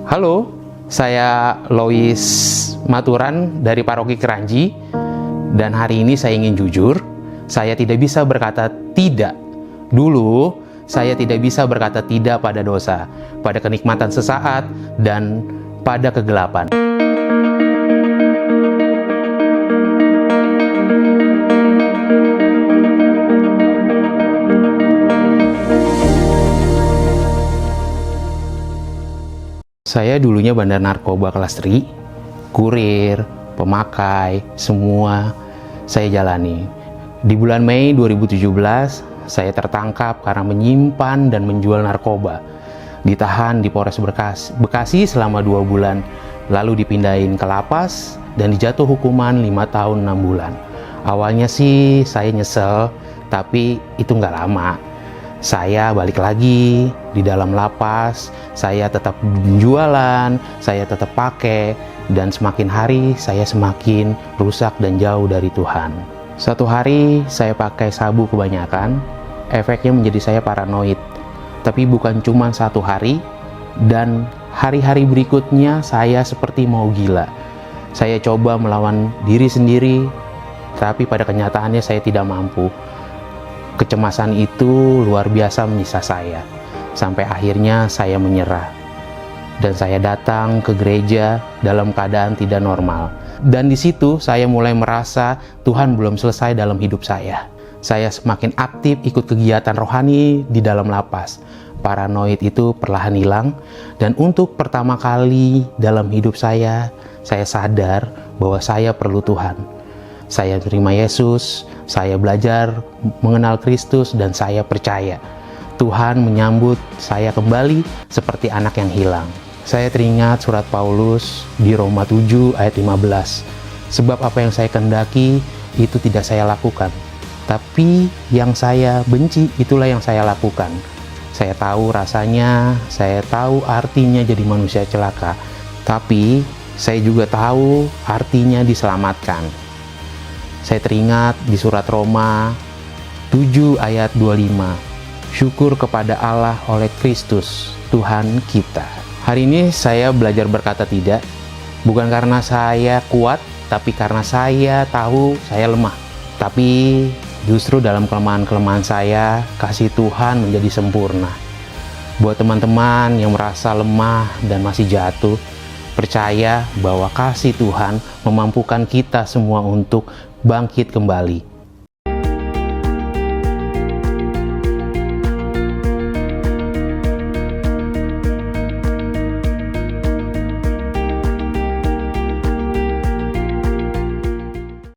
Halo, saya Lois Maturan dari Paroki Keranji, dan hari ini saya ingin jujur, saya tidak bisa berkata tidak. Dulu, saya tidak bisa berkata tidak pada dosa, pada kenikmatan sesaat, dan pada kegelapan. Saya dulunya bandar narkoba kelas 3, kurir, pemakai, semua saya jalani. Di bulan Mei 2017, saya tertangkap karena menyimpan dan menjual narkoba. Ditahan di Polres Bekasi selama 2 bulan, lalu dipindahin ke lapas dan dijatuh hukuman 5 tahun 6 bulan. Awalnya sih saya nyesel, tapi itu nggak lama. Saya balik lagi di dalam lapas, saya tetap jualan, saya tetap pakai, dan semakin hari saya semakin rusak dan jauh dari Tuhan. Satu hari saya pakai sabu kebanyakan, efeknya menjadi saya paranoid. Tapi bukan cuma 1 hari, dan hari-hari berikutnya saya seperti mau gila. Saya coba melawan diri sendiri, tapi pada kenyataannya saya tidak mampu. Kecemasan itu luar biasa menyiksa saya, sampai akhirnya saya menyerah. Dan saya datang ke gereja dalam keadaan tidak normal. Dan di situ saya mulai merasa Tuhan belum selesai dalam hidup saya. Saya semakin aktif ikut kegiatan rohani di dalam lapas. Paranoid itu perlahan hilang, dan untuk pertama kali dalam hidup saya sadar bahwa saya perlu Tuhan. Saya terima Yesus, saya belajar mengenal Kristus, dan saya percaya Tuhan menyambut saya kembali seperti anak yang hilang. Saya teringat surat Paulus di Roma 7 ayat 15. Sebab apa yang saya kehendaki itu tidak saya lakukan, tapi yang saya benci itulah yang saya lakukan. Saya tahu rasanya, saya tahu artinya jadi manusia celaka, tapi saya juga tahu artinya diselamatkan. Saya teringat di surat Roma 7 ayat 25. Syukur kepada Allah oleh Kristus, Tuhan kita. Hari ini saya belajar berkata tidak, bukan karena saya kuat, tapi karena saya tahu saya lemah. Tapi justru dalam kelemahan-kelemahan saya, kasih Tuhan menjadi sempurna. Buat teman-teman yang merasa lemah dan masih jatuh, percaya bahwa kasih Tuhan memampukan kita semua untuk bangkit kembali.